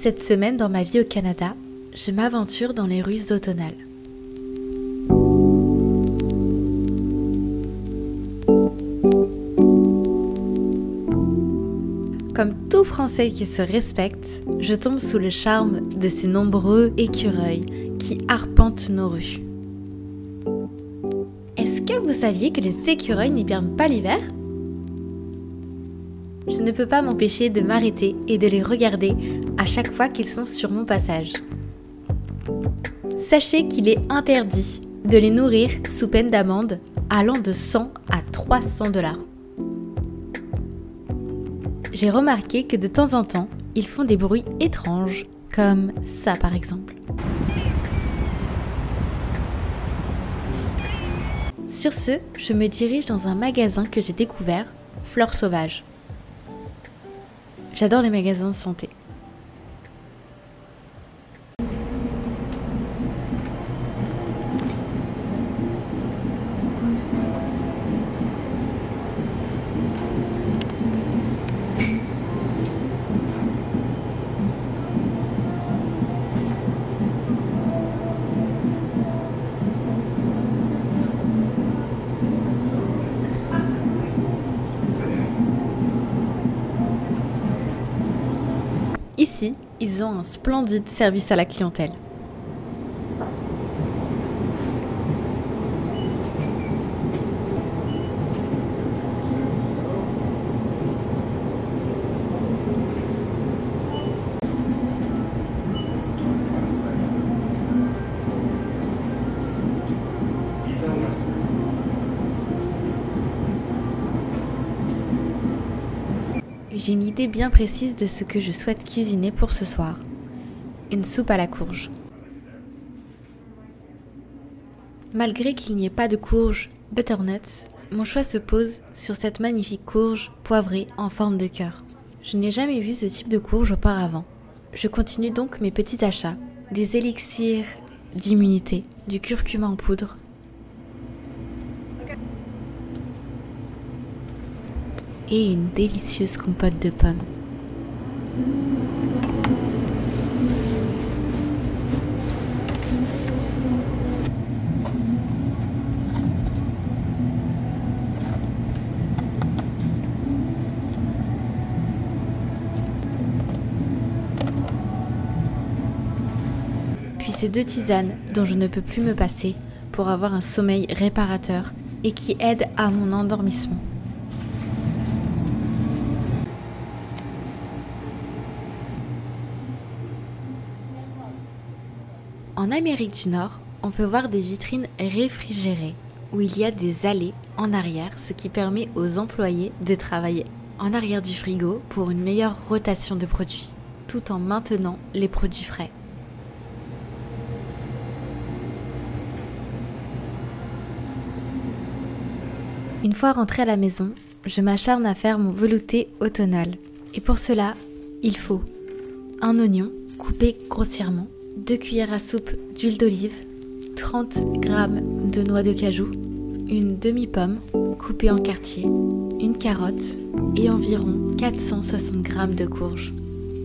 Cette semaine, dans ma vie au Canada, je m'aventure dans les rues automnales. Comme tout Français qui se respecte, je tombe sous le charme de ces nombreux écureuils qui arpentent nos rues. Est-ce que vous saviez que les écureuils n'hibernent pas l'hiver ? Je ne peux pas m'empêcher de m'arrêter et de les regarder à chaque fois qu'ils sont sur mon passage. Sachez qu'il est interdit de les nourrir sous peine d'amende allant de 100 à 300 $. J'ai remarqué que de temps en temps, ils font des bruits étranges, comme ça par exemple. Sur ce, je me dirige dans un magasin que j'ai découvert, Fleurs Sauvages. J'adore les magasins de santé. Ici, ils ont un splendide service à la clientèle. J'ai une idée bien précise de ce que je souhaite cuisiner pour ce soir. Une soupe à la courge. Malgré qu'il n'y ait pas de courge butternut, mon choix se pose sur cette magnifique courge poivrée en forme de cœur. Je n'ai jamais vu ce type de courge auparavant. Je continue donc mes petits achats. Des élixirs d'immunité, du curcuma en poudre, et une délicieuse compote de pommes. Puis ces 2 tisanes dont je ne peux plus me passer pour avoir un sommeil réparateur et qui aident à mon endormissement. En Amérique du Nord, on peut voir des vitrines réfrigérées où il y a des allées en arrière, ce qui permet aux employés de travailler en arrière du frigo pour une meilleure rotation de produits, tout en maintenant les produits frais. Une fois rentrée à la maison, je m'acharne à faire mon velouté automnal. Et pour cela, il faut un oignon coupé grossièrement, 2 cuillères à soupe d'huile d'olive, 30 g de noix de cajou, une demi-pomme coupée en quartiers, une carotte et environ 460 g de courges,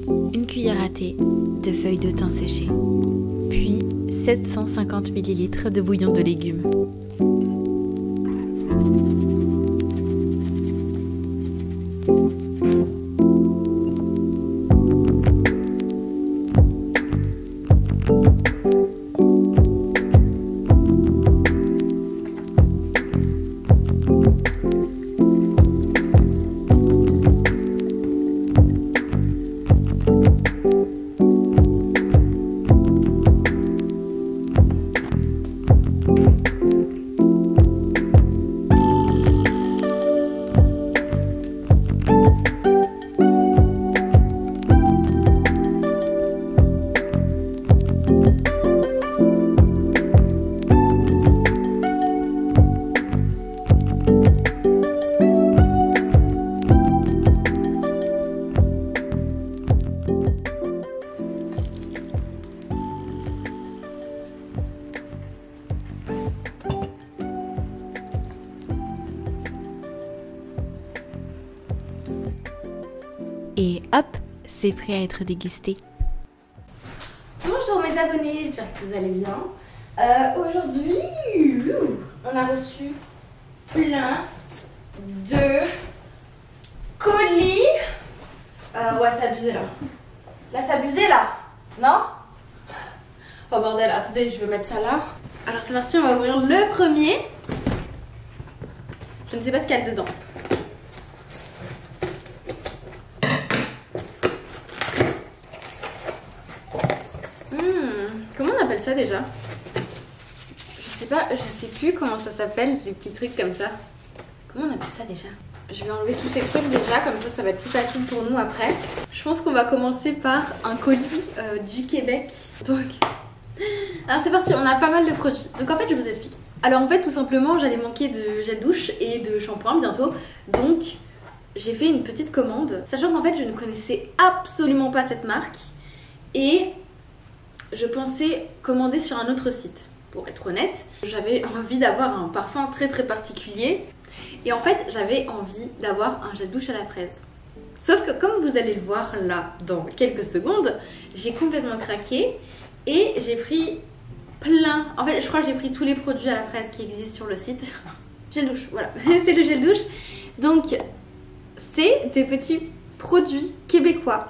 une cuillère à thé de feuilles de thym séchées, puis 750 ml de bouillon de légumes. Et hop, c'est prêt à être dégusté. les abonnés, j'espère que vous allez bien. Aujourd'hui, on a reçu plein de colis. Ouais, c'est abusé là. Là, c'est abusé là. Non? Oh bordel, attendez, je vais mettre ça là. Alors c'est parti, on va ouvrir le premier. Je ne sais pas ce qu'il y a dedans. Comment on appelle ça déjà? Je sais pas, je sais plus comment ça s'appelle, des petits trucs comme ça. Comment on appelle ça déjà? Je vais enlever tous ces trucs déjà, comme ça va être plus facile pour nous après. Je pense qu'on va commencer par un colis du Québec. Donc, alors c'est parti, on a pas mal de produits. Donc en fait je vous explique. Alors en fait tout simplement j'allais manquer de gel douche et de shampoing bientôt. Donc j'ai fait une petite commande. Sachant qu'en fait je ne connaissais absolument pas cette marque. Et je pensais commander sur un autre site. Pour être honnête, j'avais envie d'avoir un parfum très particulier. Et en fait j'avais envie d'avoir un gel douche à la fraise. Sauf que comme vous allez le voir là dans quelques secondes, j'ai complètement craqué. Et j'ai pris plein, en fait je crois que j'ai pris tous les produits à la fraise qui existent sur le site. Gel douche, voilà, c'est le gel douche. Donc c'est des petits produits québécois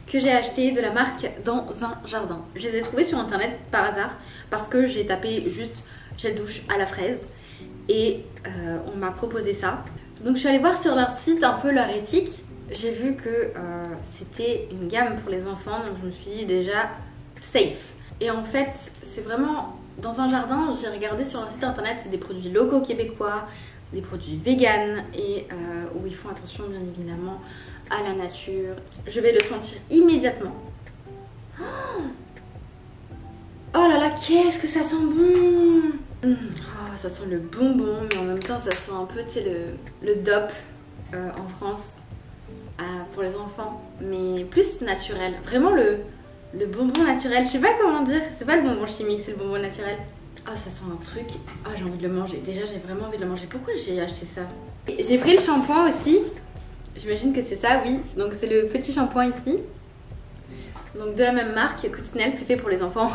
que j'ai achetés de la marque Dans un jardin. Je les ai trouvés sur internet par hasard parce que j'ai tapé juste gel douche à la fraise et on m'a proposé ça. Donc je suis allée voir sur leur site un peu leur éthique. J'ai vu que c'était une gamme pour les enfants, donc je me suis dit déjà safe. Et en fait c'est vraiment Dans un jardin. J'ai regardé sur leur site internet, c'est des produits locaux québécois, des produits vegan et où ils font attention bien évidemment à la nature. Je vais le sentir immédiatement. Oh là là, qu'est-ce que ça sent bon. Oh, ça sent le bonbon, mais en même temps ça sent un peu, tu sais, le DOP en France pour les enfants, mais plus naturel. Vraiment le bonbon naturel, je sais pas comment dire, c'est pas le bonbon chimique, c'est le bonbon naturel. Ah, ça sent un truc, ah j'ai envie de le manger, déjà j'ai vraiment envie de le manger. Pourquoi j'ai acheté ça? J'ai pris le shampoing aussi, j'imagine que c'est ça, oui. Donc c'est le petit shampoing ici. Donc de la même marque, Coccinelle, c'est fait pour les enfants.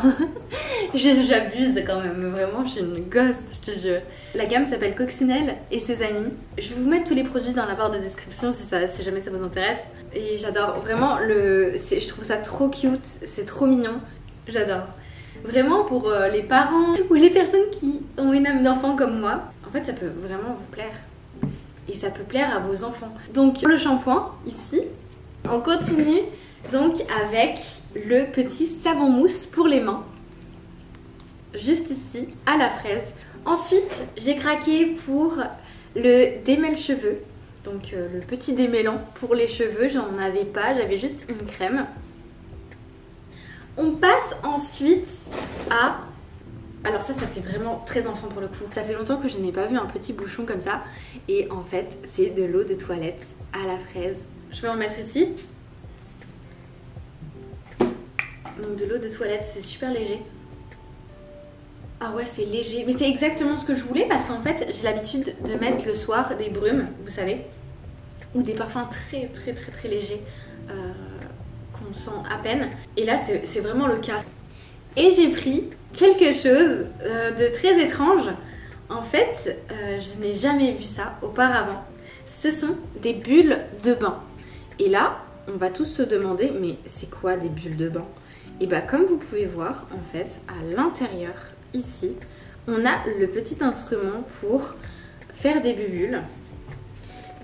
J'abuse quand même, vraiment je suis une gosse, je te jure. La gamme s'appelle Coccinelle et ses amis. Je vais vous mettre tous les produits dans la barre de description si jamais ça vous intéresse. Et j'adore, vraiment, je trouve ça trop cute, c'est trop mignon, j'adore. Vraiment pour les parents ou les personnes qui ont une âme d'enfant comme moi, en fait ça peut vraiment vous plaire. Et ça peut plaire à vos enfants. Donc le shampoing ici, on continue donc avec le petit savon mousse pour les mains. Juste ici, à la fraise. Ensuite, j'ai craqué pour le démêle-cheveux. Donc le petit démêlant pour les cheveux, j'en avais pas, j'avais juste une crème. On passe ensuite à... Alors ça fait vraiment très enfant pour le coup. Ça fait longtemps que je n'ai pas vu un petit bouchon comme ça. Et en fait, c'est de l'eau de toilette à la fraise. Je vais en mettre ici. Donc de l'eau de toilette, c'est super léger. Ah ouais, c'est léger. Mais c'est exactement ce que je voulais parce qu'en fait, j'ai l'habitude de mettre le soir des brumes, vous savez. Ou des parfums très légers qu'on sent à peine. Et là, c'est vraiment le cas. Et j'ai pris quelque chose de très étrange. En fait, je n'ai jamais vu ça auparavant. Ce sont des bulles de bain. Et là, on va tous se demander, mais c'est quoi des bulles de bain? Et bah comme vous pouvez voir, en fait, à l'intérieur, ici, on a le petit instrument pour faire des bulles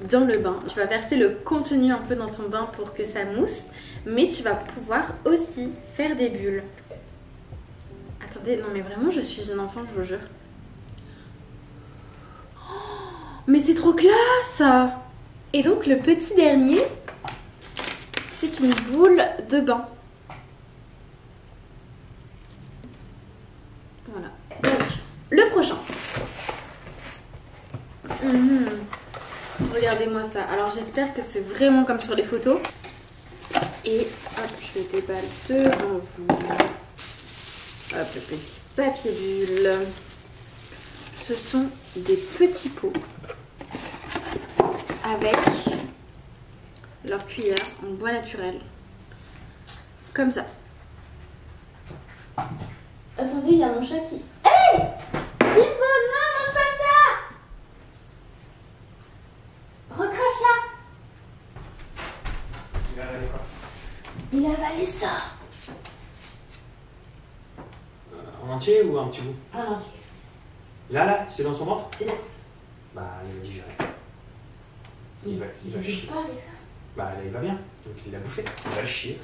dans le bain. Tu vas verser le contenu un peu dans ton bain pour que ça mousse, mais tu vas pouvoir aussi faire des bulles. Attendez, non mais vraiment je suis un enfant, je vous jure. Oh, mais c'est trop classe! Et donc le petit dernier, c'est une boule de bain. Voilà. Donc, le prochain. Regardez-moi ça. Alors j'espère que c'est vraiment comme sur les photos. Et hop, je déballe devant vous. Hop, le petit papier bulle. Ce sont des petits pots avec leur cuillère en bois naturel. Comme ça. Attendez, il y a mon chat qui... Hey Jimbo, non, mange pas ça. Recracha. Il a avalé quoi? Il a avalé ça. En entier ou un petit bout? En entier. Là, c'est dans son ventre? Là. Bah, il va digérer. Il va se chier. pas avec ça. Bah, là, il va bien. Donc, il l'a bouffé. Il va le chier.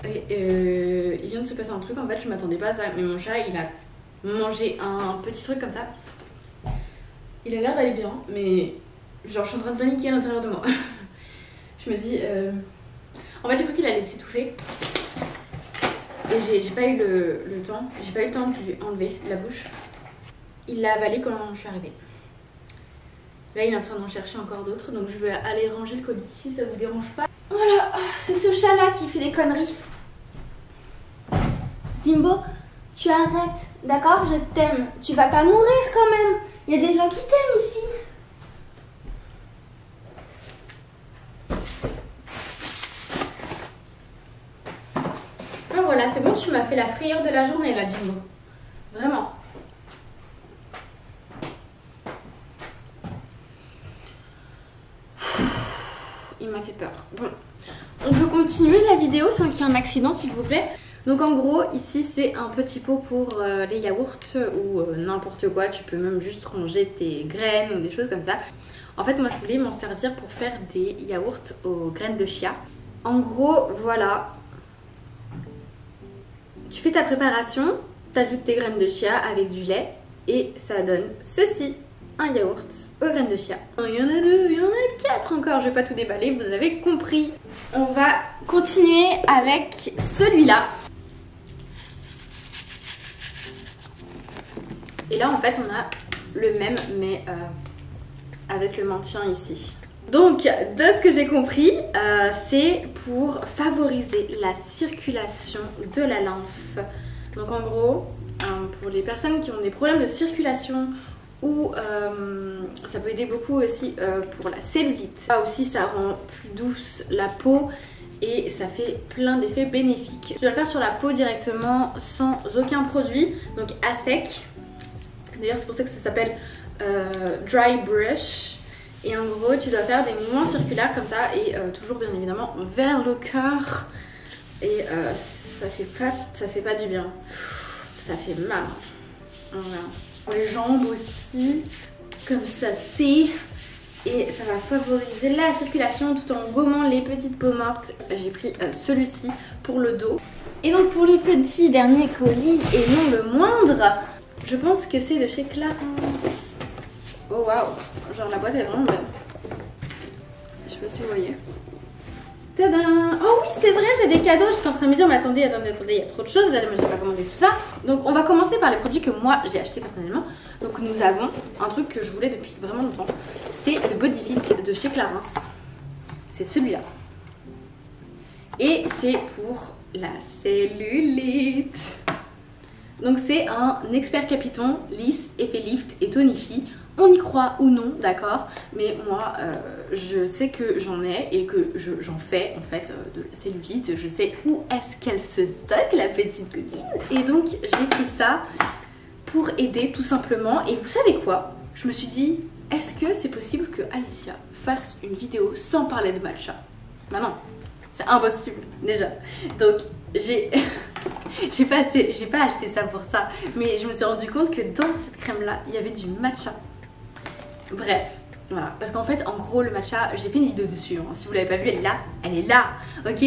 Et, il vient de se passer un truc, en fait, je m'attendais pas à ça. Mais mon chat, il a mangé un petit truc comme ça. Il a l'air d'aller bien, mais genre, je suis en train de paniquer à l'intérieur de moi. Je me dis... En fait, j'ai cru qu'il allait s'étouffer. Et j'ai pas eu le temps. J'ai pas eu le temps de lui enlever la bouche. Il l'a avalé quand je suis arrivée. Là, il est en train d'en chercher encore d'autres. Donc, je vais aller ranger le colis si ça vous dérange pas. Voilà, c'est ce chat-là qui fait des conneries. Jimbo, tu arrêtes, d'accord? Je t'aime. Tu vas pas mourir quand même. Il y a des gens qui t'aiment ici. Ah, voilà, c'est bon, tu m'as fait la frayeur de la journée là, Jimbo. Vraiment. Il m'a fait peur. Bon, on peut continuer la vidéo sans qu'il y ait un accident, s'il vous plaît. Donc en gros, ici c'est un petit pot pour les yaourts ou n'importe quoi. Tu peux même juste ranger tes graines ou des choses comme ça. En fait, moi je voulais m'en servir pour faire des yaourts aux graines de chia. En gros, voilà. Tu fais ta préparation, tu ajoutes tes graines de chia avec du lait et ça donne ceci, un yaourt aux graines de chia. Il y en a 2, il y en a 4 encore, je vais pas tout déballer, vous avez compris. On va continuer avec celui-là. Et là en fait on a le même mais avec le maintien ici. Donc de ce que j'ai compris, c'est pour favoriser la circulation de la lymphe. Donc en gros, pour les personnes qui ont des problèmes de circulation ou ça peut aider beaucoup aussi pour la cellulite. Ça aussi ça rend plus douce la peau et ça fait plein d'effets bénéfiques. Je dois le faire sur la peau directement sans aucun produit, donc à sec. D'ailleurs c'est pour ça que ça s'appelle dry brush. Et en gros tu dois faire des mouvements circulaires comme ça et toujours bien évidemment vers le cœur. Et ça fait pas du bien. Ça fait mal. Voilà. Pour les jambes aussi, comme ça c'est. Et ça va favoriser la circulation tout en gommant les petites peaux mortes. J'ai pris celui-ci pour le dos. Et donc pour les petits derniers colis et non le moindre, je pense que c'est de chez Clarins. Oh waouh, genre la boîte est vraiment belle. Je sais pas si vous voyez. Tadam! Oh oui, c'est vrai, j'ai des cadeaux. J'étais en train de me dire, mais attendez, il y a trop de choses. Là, j'ai pas commandé tout ça. Donc, on va commencer par les produits que moi j'ai achetés personnellement. Donc, nous avons un truc que je voulais depuis vraiment longtemps. C'est le Body Fit de chez Clarins. C'est celui-là. Et c'est pour la cellulite. Donc, c'est un expert capiton, lisse, effet lift et tonifie. On y croit ou non, d'accord, mais moi je sais que j'en ai et que j'en fais en fait de la cellulite. Je sais où est-ce qu'elle se stocke, la petite coquine. Et donc j'ai pris ça pour aider tout simplement. Et vous savez quoi? Je me suis dit, est-ce que c'est possible que Alicia fasse une vidéo sans parler de matcha? Bah non, c'est impossible déjà. Donc j'ai pas acheté ça pour ça, mais je me suis rendu compte que dans cette crème là il y avait du matcha. Bref, voilà, parce qu'en fait en gros le matcha, j'ai fait une vidéo dessus, hein. Si vous l'avez pas vue, elle est là, ok.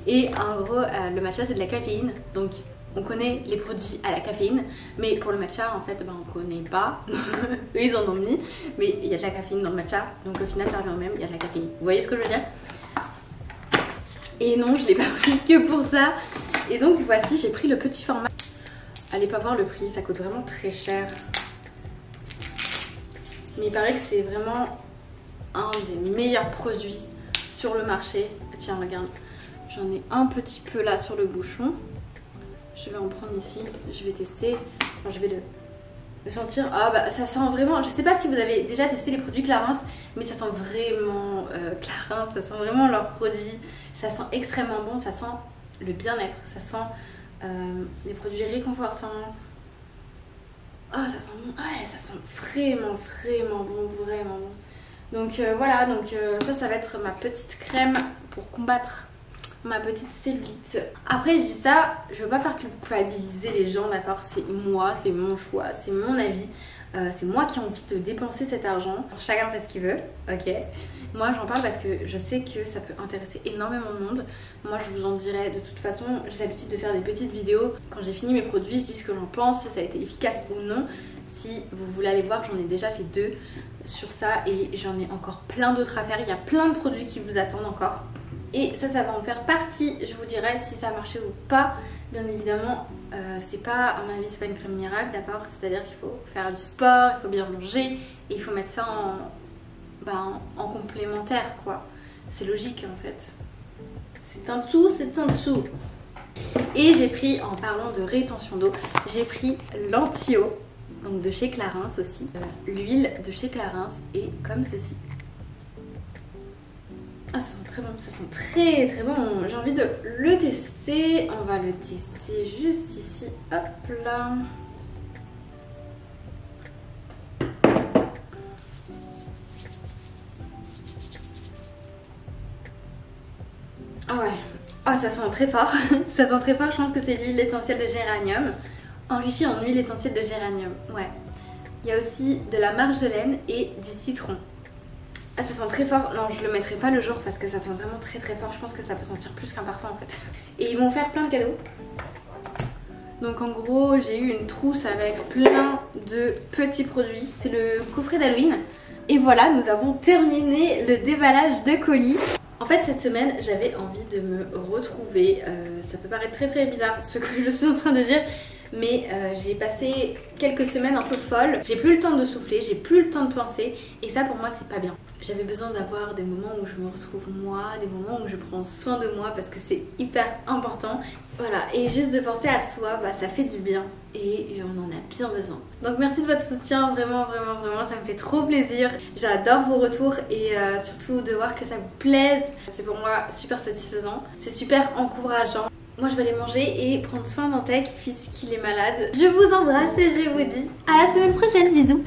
Et en gros le matcha c'est de la caféine, donc on connaît les produits à la caféine, mais pour le matcha en fait ben, on connaît pas. Eux ils en ont mis, mais il y a de la caféine dans le matcha, donc au final ça revient au même, il y a de la caféine. Vous voyez ce que je veux dire? Et non, je l'ai pas pris que pour ça. Et donc voici, j'ai pris le petit format. Allez pas voir le prix, ça coûte vraiment très cher. Mais il paraît que c'est vraiment un des meilleurs produits sur le marché. Tiens, regarde, j'en ai un petit peu là sur le bouchon. Je vais en prendre ici, je vais tester. Enfin, je vais le sentir. Ah bah ça sent vraiment, je sais pas si vous avez déjà testé les produits Clarins, mais ça sent vraiment Clarins, ça sent vraiment leurs produits. Ça sent extrêmement bon, ça sent le bien-être, ça sent des produits réconfortants. Ah, ça sent bon. Ouais, ça sent vraiment bon, vraiment bon. Donc voilà, donc ça va être ma petite crème pour combattre ma petite cellulite. Après je dis ça, je veux pas faire culpabiliser les gens, d'accord? C'est moi, c'est mon choix, c'est mon avis. C'est moi qui ai envie de dépenser cet argent. Chacun fait ce qu'il veut, ok? Moi j'en parle parce que je sais que ça peut intéresser énormément de monde. Moi je vous en dirai de toute façon, j'ai l'habitude de faire des petites vidéos. Quand j'ai fini mes produits, je dis ce que j'en pense, si ça a été efficace ou non. Si vous voulez aller voir, j'en ai déjà fait 2 sur ça et j'en ai encore plein d'autres à faire. Il y a plein de produits qui vous attendent encore. Et ça va en faire partie. Je vous dirai si ça a marché ou pas. Bien évidemment, c'est pas, à mon avis, c'est pas une crème miracle, d'accord? C'est-à-dire qu'il faut faire du sport, il faut bien manger et il faut mettre ça en complémentaire, quoi. C'est logique en fait. C'est un tout, c'est un tout. Et j'ai pris, en parlant de rétention d'eau, j'ai pris l'Antio, donc de chez Clarins aussi. L'huile de chez Clarins est comme ceci. Ah, ça sent très bon, ça sent très bon. J'ai envie de le tester. On va le tester juste ici. Hop là. Ah ouais. Ah, ça sent très fort. Ça sent très fort. Je pense que c'est l'huile essentielle de géranium. Enrichie en huile essentielle de géranium. Ouais. Il y a aussi de la marjolaine et du citron. Ah, ça sent très fort. Non, je le mettrai pas le jour parce que ça sent vraiment très fort. Je pense que ça peut sentir plus qu'un parfum en fait. Et ils m'ont offert plein de cadeaux. Donc en gros, j'ai eu une trousse avec plein de petits produits. C'est le coffret d'Halloween. Et voilà, nous avons terminé le déballage de colis. En fait, cette semaine, j'avais envie de me retrouver. Ça peut paraître très bizarre ce que je suis en train de dire. Mais j'ai passé quelques semaines un peu folles. J'ai plus le temps de souffler, j'ai plus le temps de penser. Et ça pour moi c'est pas bien. J'avais besoin d'avoir des moments où je me retrouve moi, des moments où je prends soin de moi parce que c'est hyper important. Voilà, et juste de penser à soi, ça fait du bien. Et on en a bien besoin. Donc merci de votre soutien, vraiment, ça me fait trop plaisir. J'adore vos retours et surtout de voir que ça vous plaise. C'est pour moi super satisfaisant, c'est super encourageant. Moi je vais aller manger et prendre soin d'Antec puisqu'il est malade. Je vous embrasse et je vous dis à la semaine prochaine, bisous.